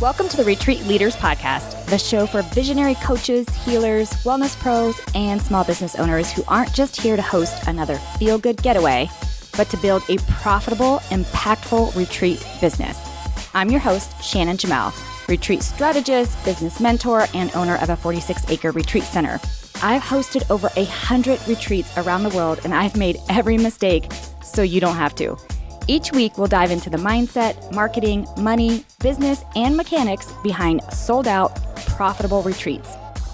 Welcome to the Retreat Leaders Podcast, the show for visionary coaches, healers, wellness pros, and small business owners who aren't just here to host another feel-good getaway, but to build a profitable, impactful retreat business. I'm your host, Shannon Jamail, retreat strategist, business mentor, and owner of a 46-acre retreat center. I've hosted over 100 retreats around the world, and I've made every mistake so you don't have to. Each week, we'll dive into the mindset, marketing, money, business, and mechanics behind sold-out, profitable retreats.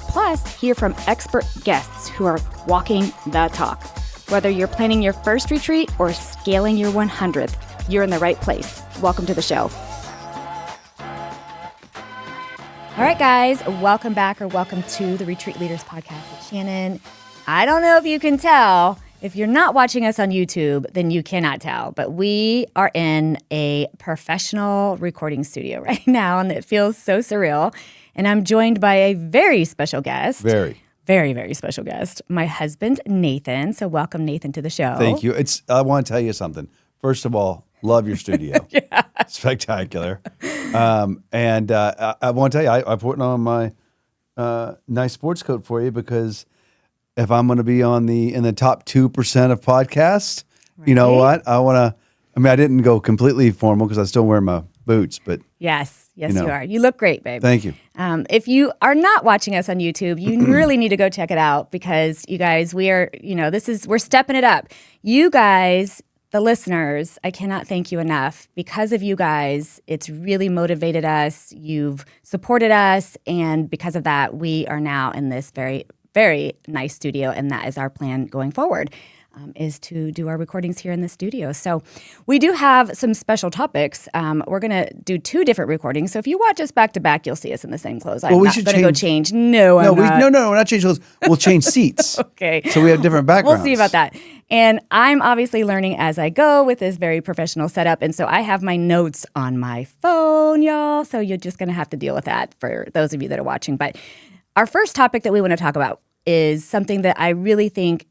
Plus, hear from expert guests who are walking the talk. Whether you're planning your first retreat or scaling your 100th, you're in the right place. Welcome to the show. All right, guys, welcome back or welcome to the Retreat Leaders Podcast with Shannon. I don't know if you can tell. If you're not watching us on YouTube, then you cannot tell. But we are in a professional recording studio right now, and it feels so surreal. And I'm joined by a very special guest. Very, very special guest. My husband, Nathan. So welcome, Nathan, to the show. Thank you. I want to tell you something. First of all, love your studio. Yeah. Spectacular. I want to tell you, I put on my nice sports coat for you because if I'm going to be in the top 2% of podcasts, right. You know what? I didn't go completely formal because I still wear my boots, but yes, you are. You look great, babe. Thank you. If you are not watching us on YouTube, you really need to go check it out because you guys, we're stepping it up. You guys, the listeners, I cannot thank you enough. Because of you guys, it's really motivated us. You've supported us. And because of that, we are now in this very, very nice studio. And that is our plan going forward, is to do our recordings here in the studio. So we do have some special topics. We're going to do 2 different recordings. So if you watch us back to back, you'll see us in the same clothes. I'm not going to go change. No, I'm not. No, we're not changing clothes. We'll change seats. Okay. So we have different backgrounds. We'll see about that. And I'm obviously learning as I go with this very professional setup. And so I have my notes on my phone, y'all. So you're just going to have to deal with that for those of you that are watching. But our first topic that we want to talk about is something that I really think,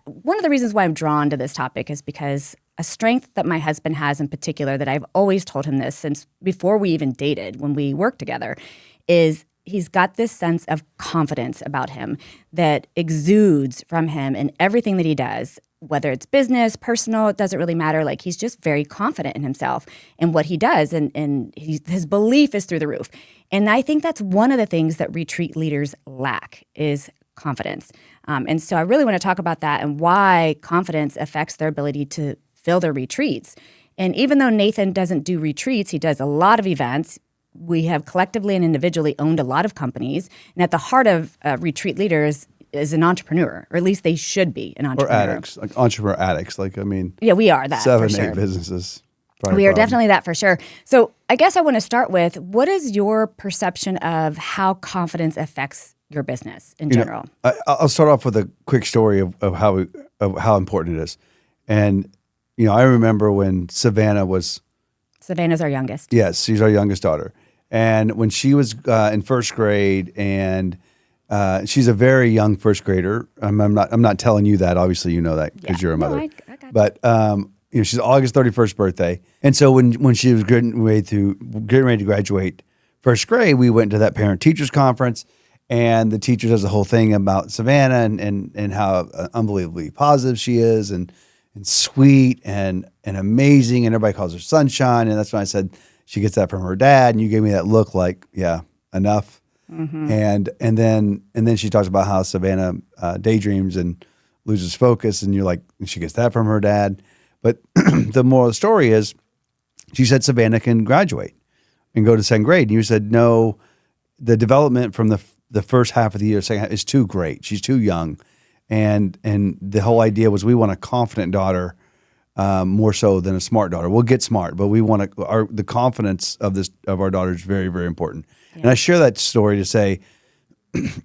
one of the reasons why I'm drawn to this topic is because a strength that my husband has in particular, that I've always told him this since before we even dated, when we worked together, is he's got this sense of confidence about him that exudes from him in everything that he does, whether it's business, personal, it doesn't really matter. Like, he's just very confident in himself and what he does, and his belief is through the roof. And I think that's one of the things that retreat leaders lack is confidence. And so I really want to talk about that and why confidence affects their ability to fill their retreats. And even though Nathan doesn't do retreats, he does a lot of events. We have collectively and individually owned a lot of companies. And at the heart of retreat leaders is an entrepreneur, or at least they should be an entrepreneur. Or addicts, like entrepreneur addicts. Yeah, we are that. 7, for sure. 8 businesses. We are definitely that for sure. So I guess I want to start with, what is your perception of how confidence affects your business in general? I'll start off with a quick story of how important it is. And, I remember when Savannah's our youngest. Yes, she's our youngest daughter. And when she was in first grade, and she's a very young first grader. I'm not telling you that. Obviously, you know that because you're a mother. I got you. But she's August 31st birthday, and so when she was getting ready to graduate first grade, we went to that parent teachers conference, and the teacher does the whole thing about Savannah and how unbelievably positive she is, and sweet and amazing, and everybody calls her sunshine. And that's when I said she gets that from her dad, and you gave me that look like, yeah, enough. Mm-hmm. And then she talks about how Savannah daydreams and loses focus, and you're like, she gets that from her dad. But the moral of the story is, she said Savannah can graduate and go to 2nd grade. And you said, no, the development from the first half of the year, second half, is too great. She's too young. And the whole idea was, we want a confident daughter more so than a smart daughter. We'll get smart, but we want the confidence of our daughter is very, very important. Yeah. And I share that story to say,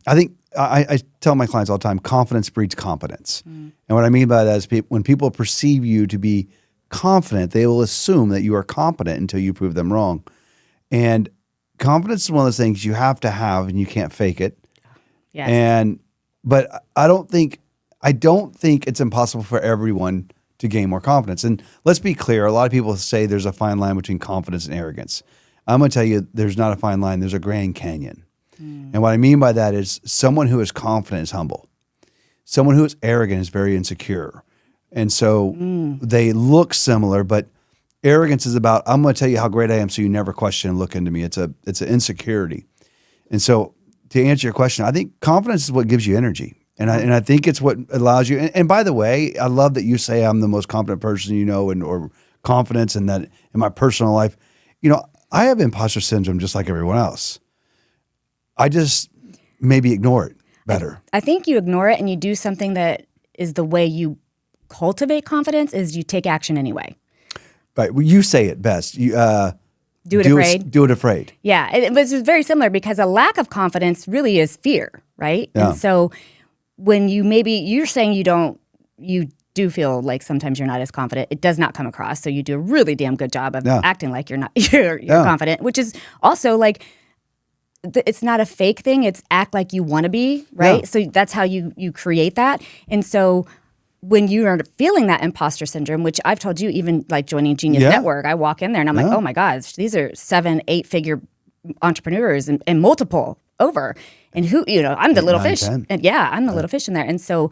I think I tell my clients all the time, confidence breeds competence. Mm. And what I mean by that is, when people perceive you to be confident, they will assume that you are competent until you prove them wrong. And confidence is one of those things you have to have, and you can't fake it. Yes. But I don't think it's impossible for everyone to gain more confidence. And let's be clear, a lot of people say there's a fine line between confidence and arrogance. I'm going to tell you, there's not a fine line. There's a Grand Canyon. And what I mean by that is someone who is confident is humble. Someone who is arrogant is very insecure. And so they look similar, but arrogance is about, I'm going to tell you how great I am so you never question and look into me. It's an insecurity. And so to answer your question, I think confidence is what gives you energy. And I think it's what allows you. And by the way, I love that you say I'm the most confident person you know, or confidence in that in my personal life. You know, I have imposter syndrome just like everyone else. I just maybe ignore it better. I think you ignore it and you do something that is the way you cultivate confidence is you take action anyway. Right. Well, you say it best. You do it afraid. Do it afraid. Yeah. It was very similar because a lack of confidence really is fear, right? Yeah. And so when you're saying you do feel like sometimes you're not as confident, it does not come across. So you do a really damn good job of acting like you're confident, which is also like, it's not a fake thing. It's act like you want to be, right? Yeah. So that's how you create that. And so when you are feeling that imposter syndrome, which I've told you, even like joining Genius Network, I walk in there and I'm like, oh my gosh, these are 7-8 figure entrepreneurs and multiple over. And who, I'm the little fish. 10. And I'm the little fish in there. And so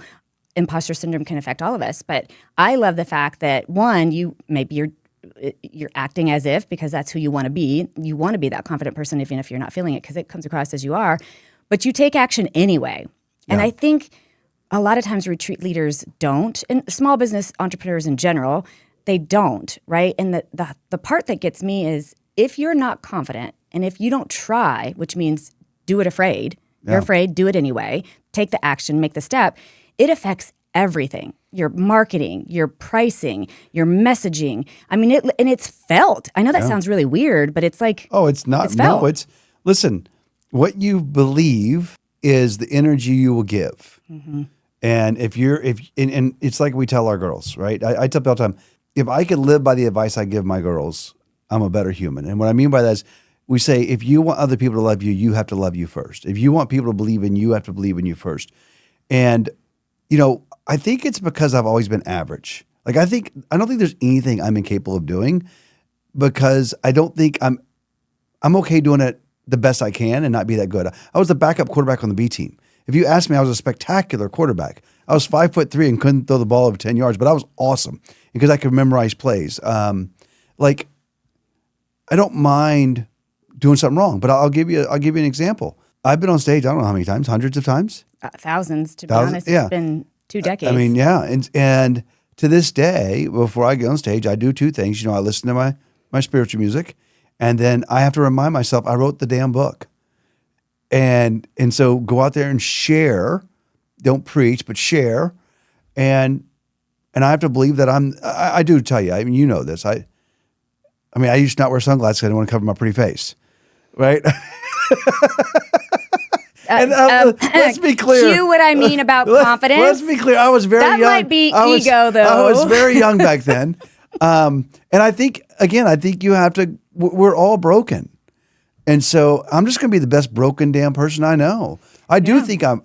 imposter syndrome can affect all of us. But I love the fact that one, you're acting as if, because that's who you want to be. You want to be that confident person, even if you're not feeling it, because it comes across as you are. But you take action anyway. And I think a lot of times retreat leaders don't, and small business entrepreneurs in general, they don't, right? And the part that gets me is if you're not confident and if you don't try, which means do it afraid, you're afraid, do it anyway, take the action, make the step, it affects everything. Your marketing, your pricing, your messaging. I mean, it's felt. I know that sounds really weird, but it's like, oh, it's not. It's felt. No, listen, what you believe is the energy you will give. Mm-hmm. And and it's like we tell our girls, right? I tell people all the time, if I could live by the advice I give my girls, I'm a better human. And what I mean by that is we say, if you want other people to love you, you have to love you first. If you want people to believe in you, have to believe in you first. And, I think it's because I've always been average. Like I don't think there's anything I'm incapable of doing because I don't think I'm okay doing it the best I can and not be that good. I was the backup quarterback on the B team. If you ask me, I was a spectacular quarterback. I was 5'3" and couldn't throw the ball over 10 yards, but I was awesome because I could memorize plays. I don't mind doing something wrong, but I'll give you an example. I've been on stage, I don't know how many times, hundreds of times? Thousands, to be honest. Yeah. It's been 2 decades. I mean, yeah. And to this day, before I get on stage, I do 2 things. I listen to my spiritual music, and then I have to remind myself I wrote the damn book. And so go out there and share. Don't preach, but share. And I have to believe that I do tell you, I mean, you know this. I used to not wear sunglasses because I didn't want to cover my pretty face. Right? And let's be clear. Cue what I mean about confidence. Let's be clear. I was very young. That might be ego, though. I was very young back then. And I think you have to, we're all broken. And so I'm just going to be the best broken damn person I know. I do think I'm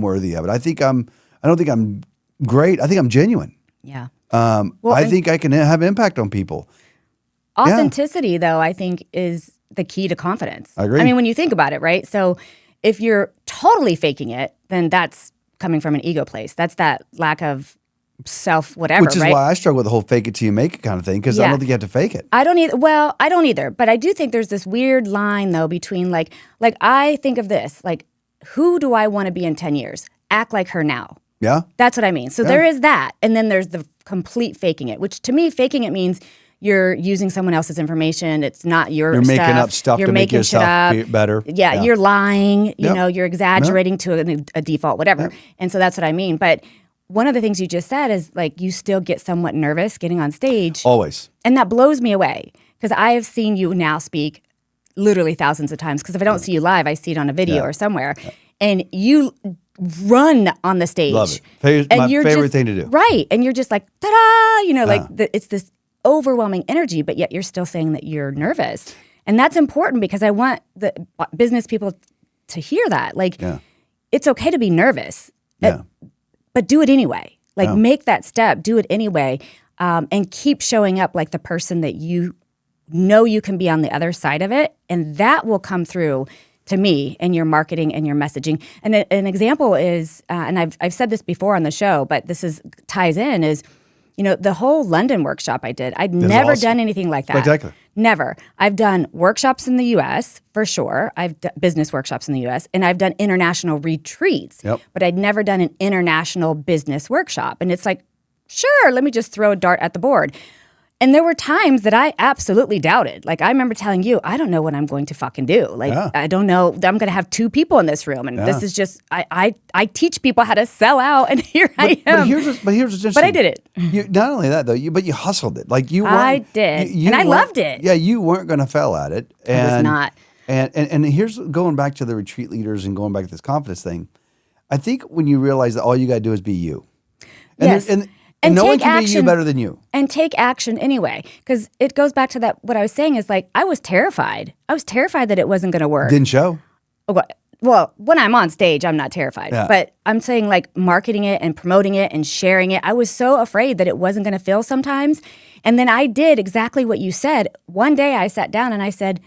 worthy of it. I don't think I'm great. I think I'm genuine. Yeah. I think I can have impact on people. Authenticity, though, I think is the key to confidence. I agree. I mean, when you think about it, right? So if you're totally faking it, then that's coming from an ego place. That's that lack of self whatever, which is right? why I struggle with the whole fake it till you make it kind of thing, because I don't think you have to fake it. I don't either. Well, I don't either. But I do think there's this weird line, though, between like I think of this, like, who do I want to be in 10 years? Act like her now. Yeah. That's what I mean. So there is that. And then there's the complete faking it, which to me, faking it means you're using someone else's information. It's not your stuff. You're making up stuff to make yourself better. Yeah, you're lying. You know, you're exaggerating to a default, whatever. Yep. And so that's what I mean. But one of the things you just said is like you still get somewhat nervous getting on stage. Always. And that blows me away because I have seen you now speak literally thousands of times because if I don't see you live, I see it on a video or somewhere. And you run on the stage. Love it. My favorite thing to do. Right. And you're just like, ta-da! It's this overwhelming energy, but yet you're still saying that you're nervous. And that's important because I want the business people to hear that. Like, it's okay to be nervous, but do it anyway. Like, make that step, do it anyway, and keep showing up like the person that you know you can be on the other side of it, and that will come through to me in your marketing and your messaging. And an example is, and I've said this before on the show, but ties in is, the whole London workshop I did. I'd never done anything like that. Spectacular. Never. I've done workshops in the U.S. for sure. I've done business workshops in the U.S. and I've done international retreats. Yep. But I'd never done an international business workshop. And it's like, sure, let me just throw a dart at the board. And there were times that I absolutely doubted. Like, I remember telling you, I don't know what I'm going to fucking do. Like, I don't know. I'm going to have 2 people in this room. And this is just, I teach people how to sell out. And here I am. But here's what's interesting. But I did it. Not only that, though, but you hustled it. Like, you weren't. I did. And I loved it. Yeah, you weren't going to fail at it. And, I was not. And here's going back to the retreat leaders and going back to this confidence thing. I think when you realize that all you got to do is be you. Yes. And no one can be you better than you. And take action anyway. Because it goes back to that, what I was saying is like, I was terrified. I was terrified that it wasn't going to work. Didn't show. Well, when I'm on stage, I'm not terrified. Yeah. But I'm saying like marketing it and promoting it and sharing it. I was so afraid that it wasn't going to fail sometimes. And then I did exactly what you said. One day I sat down and I said,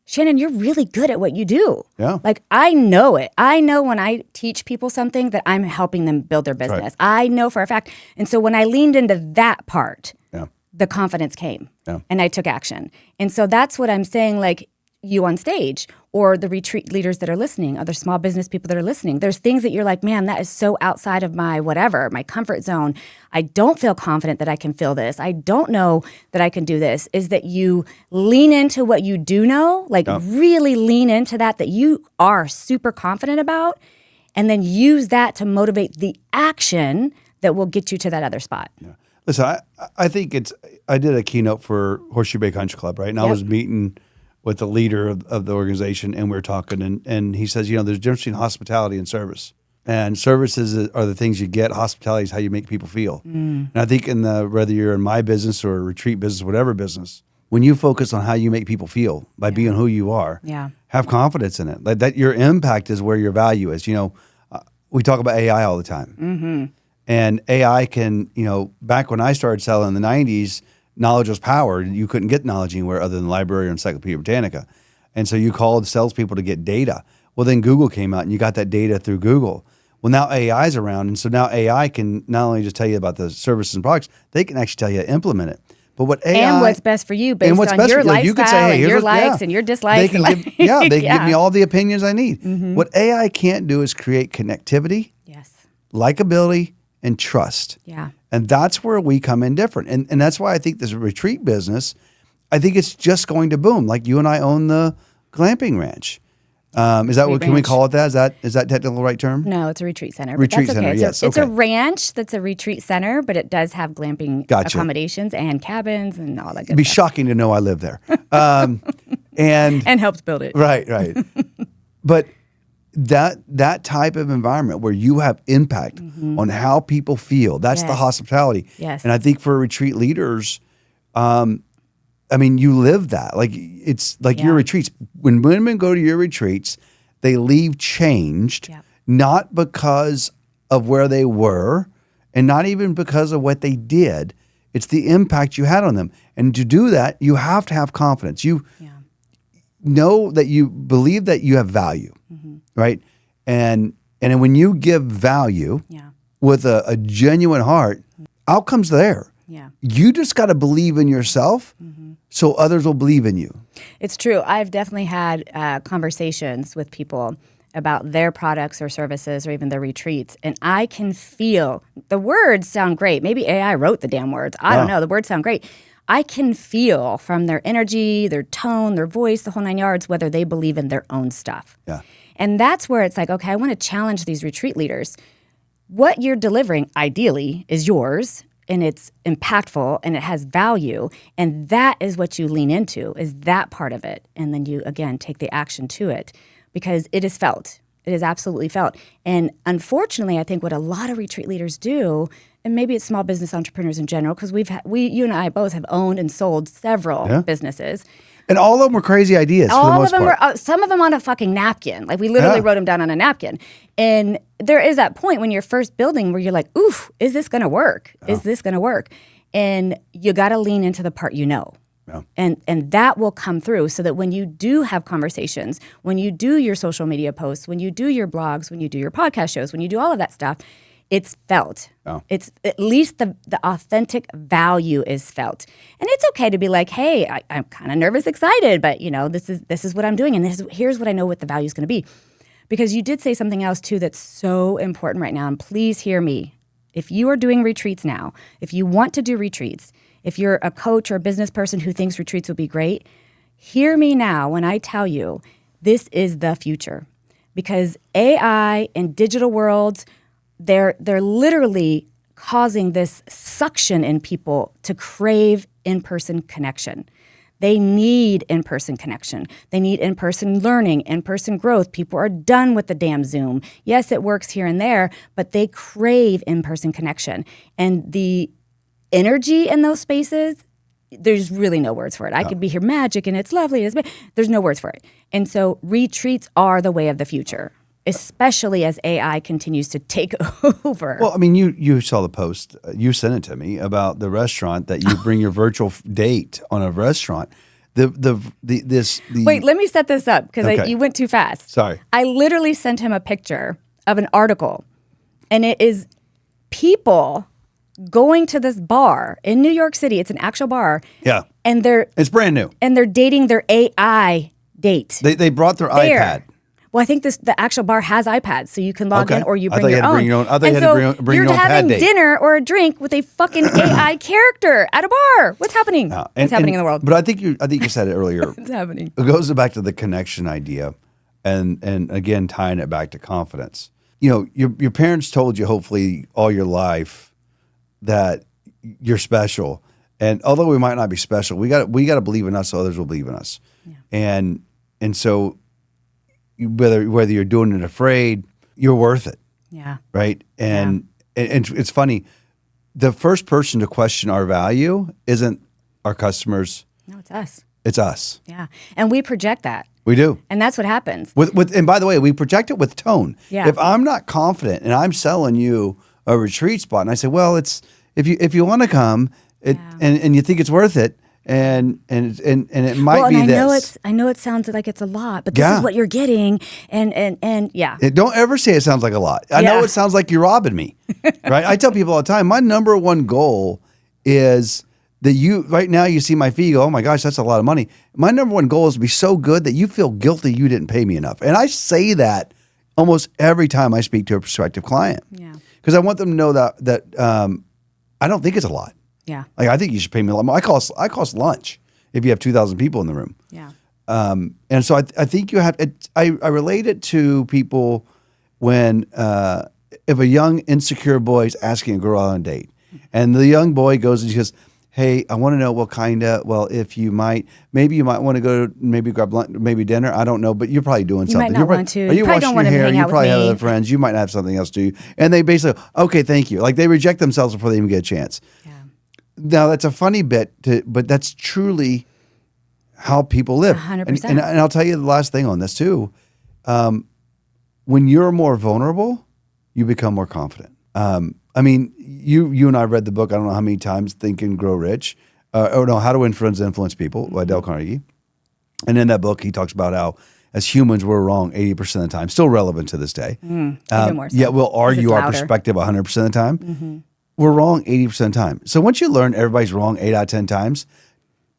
Shannon, you're really good at what you do. Yeah. Like, I know it. I know when I teach people something that I'm helping them build their business. Right. I know for a fact. And so when I leaned into that part, Yeah. the confidence came. Yeah. And I took action. And so that's what I'm saying, like, you on stage or the retreat leaders that are listening, other small business people that are listening. There's things that you're like, man, that is so outside of my whatever, my comfort zone. I don't feel confident that I can feel this. I don't know that I can do this. Is that you lean into what you do know, like really lean into that you are super confident about, and then use that to motivate the action that will get you to that other spot. Yeah. Listen, I think I did a keynote for Horseshoe Bay Country Club, right? And I was meeting with the leader of the organization, and we were talking, and he says, there's a difference between hospitality and service. And services are the things you get. Hospitality is how you make people feel. And I think whether you're in my business or a retreat business, whatever business, when you focus on how you make people feel by being who you are, have confidence in it. Like that, your impact is where your value is. We talk about AI all the time. Mm-hmm. And AI can, back when I started selling in the 90s, knowledge was power. You couldn't get knowledge anywhere other than the library or Encyclopedia Britannica. And so you called salespeople to get data. Well, then Google came out and you got that data through Google. Well, now AI's around. And so now AI can not only just tell you about the services and products, they can actually tell you how to implement it. But what AI... And what's best for you based on your lifestyle, you could say, hey, and your likes and your dislikes. They can give me all the opinions I need. Mm-hmm. What AI can't do is create connectivity, likability, and trust. Yeah. And that's where we come in different. And that's why I think this retreat business, I think it's just going to boom. Like you and I own the glamping ranch. Is that what, can we call it that? Is that technical right term? No, it's a retreat center. Retreat that's okay. center, yes. It's a ranch that's a retreat center, but it does have glamping accommodations and cabins and all that good stuff. It'd be shocking to know I live there. And helped build it. Right. But that type of environment where you have impact on how people feel, that's the hospitality. Yes. And I think for retreat leaders, you live that. Like it's like your retreats. When women go to your retreats, they leave changed, not because of where they were and not even because of what they did. It's the impact you had on them. And to do that, you have to have confidence. You know that you believe that you have value, right? And when you give value with a genuine heart, outcomes there. Yeah. You just got to believe in yourself so others will believe in you. It's true. I've definitely had conversations with people about their products or services or even their retreats, and I can feel the words sound great. Maybe AI wrote the damn words. I don't know. The words sound great. I can feel from their energy, their tone, their voice, the whole 9 yards, whether they believe in their own stuff. Yeah. And that's where it's like, okay, I want to challenge these retreat leaders. What you're delivering, ideally, is yours, and it's impactful, and it has value, and that is what you lean into, is that part of it. And then you, again, take the action to it, because it is felt. It is absolutely felt. And unfortunately, I think what a lot of retreat leaders do, and maybe it's small business entrepreneurs in general, because you and I both have owned and sold several businesses. And all of them were crazy ideas for the most part. Were, some of them on a fucking napkin. Like we literally wrote them down on a napkin. And there is that point when you're first building where you're like, oof, is this going to work? Is this going to work? And you got to lean into the part you know. Yeah. And that will come through so that when you do have conversations, when you do your social media posts, when you do your blogs, when you do your podcast shows, when you do all of that stuff, it's felt. Oh. It's at least the authentic value is felt. And it's okay to be like, hey, I'm kind of nervous, excited, but this is what I'm doing. And here's what I know what the value is going to be. Because you did say something else too that's so important right now. And please hear me. If you are doing retreats now, if you want to do retreats, if you're a coach or a business person who thinks retreats will be great, hear me now when I tell you this is the future. Because AI and digital worlds, they're literally causing this suction in people to crave in-person connection. They need in-person connection. They need in-person learning, in-person growth. People are done with the damn Zoom. Yes, it works here and there, but they crave in-person connection. And the energy in those spaces, there's really no words for it. I could be here magic and it's lovely. There's no words for it. And so retreats are the way of the future, especially as AI continues to take over. Well, I mean, you saw the post. You sent it to me about the restaurant that you bring your virtual date on a restaurant. Wait, let me set this up because you went too fast. Sorry. I literally sent him a picture of an article, and it is people going to this bar in New York City. It's an actual bar. Yeah. And it's brand new. And they're dating their AI date. They brought their iPad. Well, I think the actual bar has iPads, so you can log in or you bring your own. I thought you had to bring your own pad date. You're having dinner or a drink with a fucking AI character at a bar. What's happening? What's happening in the world? But I think you said it earlier. It's happening. It goes back to the connection idea, and again tying it back to confidence. Your parents told you hopefully all your life that you're special, and although we might not be special, we got to believe in us so others will believe in us. Yeah. And so whether you're doing it afraid, you're worth it. Yeah. Right. And it's funny, the first person to question our value isn't our customers. No, it's us. It's us. Yeah. And we project that. We do. And that's what happens. And by the way, we project it with tone. Yeah. If I'm not confident and I'm selling you a retreat spot and I say, well, it's if you want to come and you think it's worth it and it might be this. I know it sounds like it's a lot, but this is what you're getting and yeah. Don't ever say it sounds like a lot. I know it sounds like you're robbing me. Right? I tell people all the time, my number one goal is that right now you see my fee, you go, oh my gosh, that's a lot of money. My number one goal is to be so good that you feel guilty you didn't pay me enough. And I say that almost every time I speak to a prospective client. Yeah. Because I want them to know that I don't think it's a lot. Yeah. Like I think you should pay me a lot more. I cost lunch if you have 2,000 people in the room. Yeah. And so I think you have. I relate it to people when if a young insecure boy is asking a girl on a date, and the young boy goes and he goes, hey, I want to know what kind of, if you might want to go maybe grab lunch, maybe dinner. I don't know, but you're probably doing something. You might not want to. Are you probably don't want to hang out with me. You probably have other friends. You might not have something else to do. And they basically, okay, thank you. Like they reject themselves before they even get a chance. Yeah. Now that's a funny bit, but that's truly how people live. 100%. And I'll tell you the last thing on this too. When you're more vulnerable, you become more confident. I mean, you and I read the book, I don't know how many times, Think and Grow Rich. How to Influence People by Dale Carnegie. And in that book, he talks about how as humans, we're wrong 80% of the time. Still relevant to this day. Even more so. Yet we'll argue our perspective 100% of the time. Mm-hmm. We're wrong 80% of the time. So once you learn everybody's wrong 8 out of 10 times,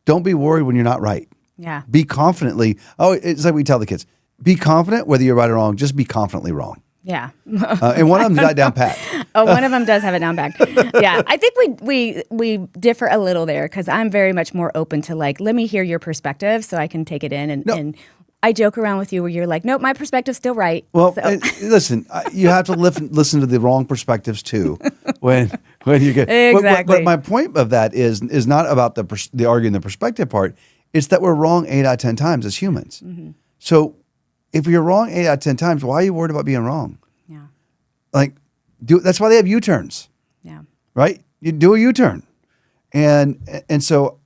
don't be worried when you're not right. Yeah. Be confidently. It's like we tell the kids, be confident whether you're right or wrong. Just be confidently wrong. Yeah. And one of them's got down pat. One of them does have it down back. Yeah. I think we differ a little there because I'm very much more open to like, let me hear your perspective so I can take it in. And I joke around with you where you're like, nope, my perspective's still right. Well, listen, you have to listen to the wrong perspectives too when you get exactly. But my point of that is not about the arguing the perspective part. It's that we're wrong 8 out of 10 times as humans. Mm-hmm. So if you're wrong 8 out of 10 times, why are you worried about being wrong? Yeah. Like, that's why they have U-turns. Yeah. Right? You do a U-turn, and so.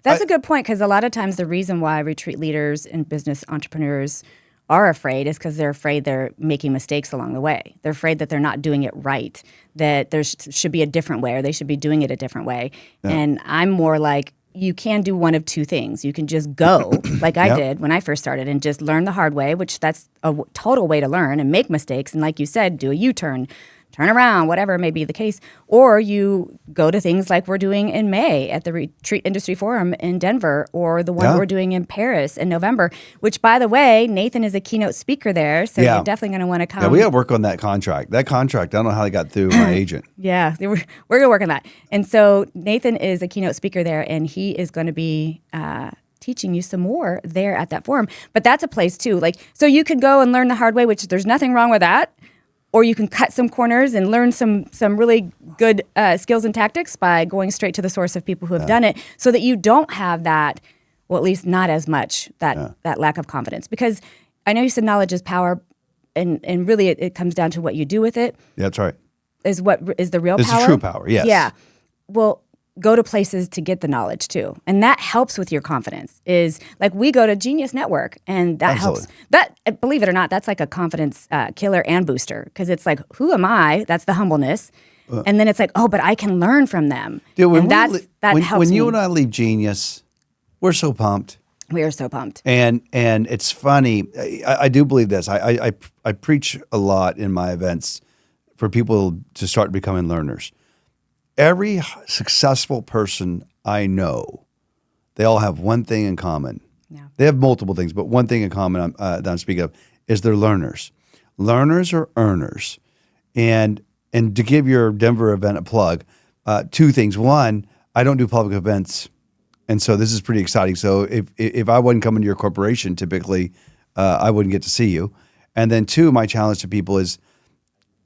That's a good point because a lot of times the reason why retreat leaders and business entrepreneurs are afraid is because they're afraid they're making mistakes along the way. They're afraid that they're not doing it right, that there should be a different way or they should be doing it a different way. Yeah. And I'm more like, you can do one of two things. You can just go, like I Yep. did when I first started, and just learn the hard way, which that's a total way to learn and make mistakes. And like you said, do a U-turn, turn around, whatever may be the case. Or you go to things like we're doing in May at the Retreat Industry Forum in Denver, or the one Yeah. we're doing in Paris in November, which, by the way, Nathan is a keynote speaker there. So Yeah. you're definitely going to want to come. Yeah, we got to work on that contract. That contract, I don't know how they got through my agent. Yeah, we're going to work on that. And so Nathan is a keynote speaker there, and he is going to be teaching you some more there at that forum. But that's a place too. Like, so you could go and learn the hard way, which there's nothing wrong with that. Or you can cut some corners and learn some really good skills and tactics by going straight to the source of people who have done it, so that you don't have that, well, at least not as much, that lack of confidence. Because I know you said knowledge is power, and really it comes down to what you do with it. Yeah, that's right. Is what is the real It's power. the true power, yes. Yeah. Well, go to places to get the knowledge too. And that helps with your confidence. Is like we go to Genius Network, and that helps. That, believe it or not, that's like a confidence killer and booster, because it's like, who am I? That's the humbleness. And then it's like, oh, but I can learn from them. Dude, and that helps when me. you and I leave Genius, we're so pumped. We are so pumped. And it's funny. I do believe this. I preach a lot in my events for people to start becoming learners. Every successful person I know, they all have one thing in common. Yeah. They have multiple things, but one thing in common that I'm speaking of is they're learners. Learners are earners. And to give your Denver event a plug, two things. One, I don't do public events. And so this is pretty exciting. So if I wasn't coming to your corporation, typically, I wouldn't get to see you. And then two, my challenge to people is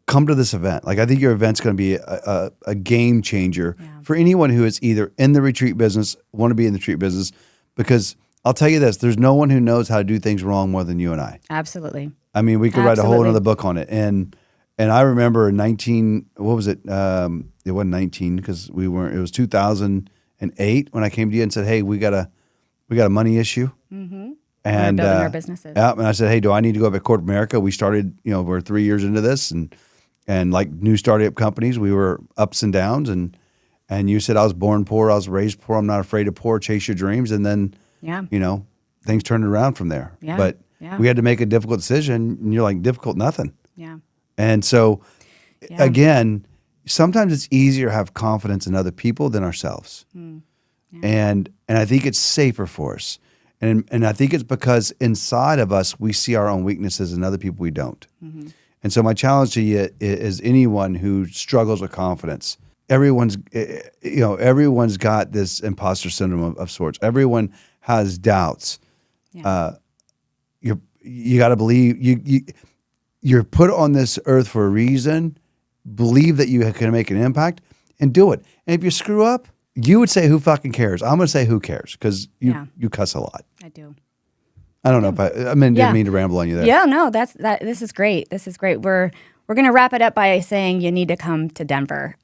come to this event. Like, I think your event's going to be a game changer for anyone who is either in the retreat business, want to be in the retreat business, because I'll tell you this, there's no one who knows how to do things wrong more than you and I. Absolutely. I mean, we could write a whole other book on it. And I remember in it wasn't 19 because it was 2008 when I came to you and said, hey, we got a money issue. Mm-hmm. And we're building our businesses. Yeah, and I said, hey, do I need to go up at Corporate America? We started, we're 3 years into this, and like new startup companies, we were ups and downs, and you said I was born poor, I was raised poor, I'm not afraid of poor, chase your dreams, and then things turned around from there. Yeah. But we had to make a difficult decision, and you're like, difficult nothing. Yeah. And so again, sometimes it's easier to have confidence in other people than ourselves. And I think it's safer for us. And I think it's because inside of us, we see our own weaknesses, and other people we don't. Mm-hmm. And so my challenge to you is anyone who struggles with confidence. Everyone's got this imposter syndrome of sorts. Everyone has doubts. Yeah. You got to believe you're put on this earth for a reason. Believe that you can make an impact and do it. And if you screw up, you would say, who fucking cares? I'm going to say, who cares? Because you cuss a lot. I do. I don't know if I didn't mean to ramble on you there. Yeah, no, this is great. This is great. We're going to wrap it up by saying you need to come to Denver,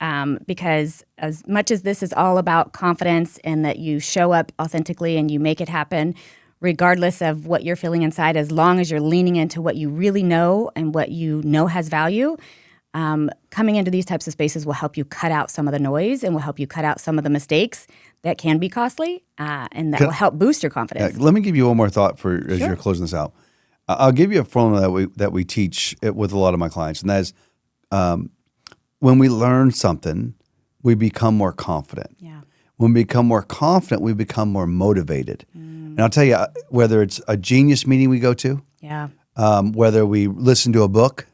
because as much as this is all about confidence and that you show up authentically and you make it happen, regardless of what you're feeling inside, as long as you're leaning into what you really know and what you know has value, coming into these types of spaces will help you cut out some of the noise and will help you cut out some of the mistakes that can be costly, and that will help boost your confidence. Let me give you one more thought as you're closing this out. I'll give you a formula that we teach with a lot of my clients, and that is when we learn something, we become more confident. Yeah. When we become more confident, we become more motivated. And I'll tell you, whether it's a Genius meeting we go to, whether we listen to a book,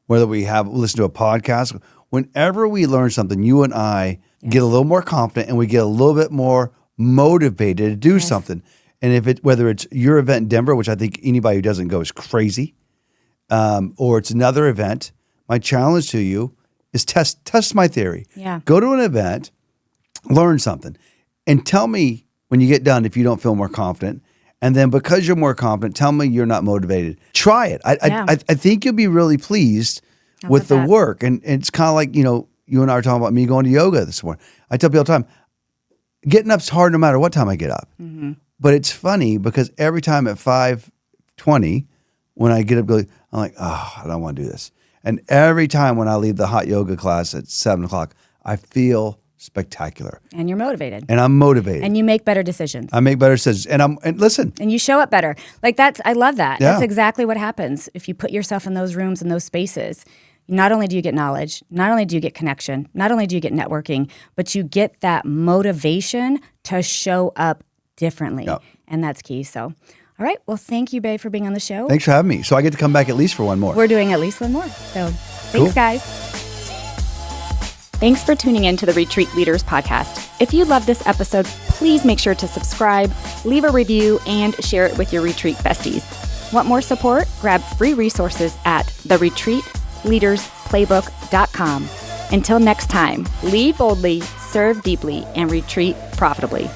whether we listen to a podcast, whenever we learn something, you and I get a little more confident, and we get a little bit more motivated to do something. And whether it's your event in Denver, which I think anybody who doesn't go is crazy, or it's another event, my challenge to you is test my theory. Yeah. Go to an event, learn something, and tell me when you get done if you don't feel more confident. And then because you're more confident, tell me you're not motivated. Try it. I think you'll be really pleased with the work. And it's kind of like, you and I were talking about me going to yoga this morning. I tell people all the time, getting up's hard no matter what time I get up. Mm-hmm. But it's funny because every time at 5:20, when I get up, I'm like, oh, I don't want to do this. And every time when I leave the hot yoga class at 7 o'clock, I feel spectacular. And you're motivated. And I'm motivated. And you make better decisions. I make better decisions. And listen. And you show up better. Like I love that. Yeah. That's exactly what happens if you put yourself in those rooms and those spaces. Not only do you get knowledge, not only do you get connection, not only do you get networking, but you get that motivation to show up differently. Yep. And that's key. So, all right. Well, thank you, babe, for being on the show. Thanks for having me. So I get to come back at least for one more. We're doing at least one more. So Cool. thanks, guys. Thanks for tuning in to the Retreat Leaders Podcast. If you love this episode, please make sure to subscribe, leave a review, and share it with your retreat besties. Want more support? Grab free resources at theretreatleadersplaybook.com. Until next time, lead boldly, serve deeply, and retreat profitably.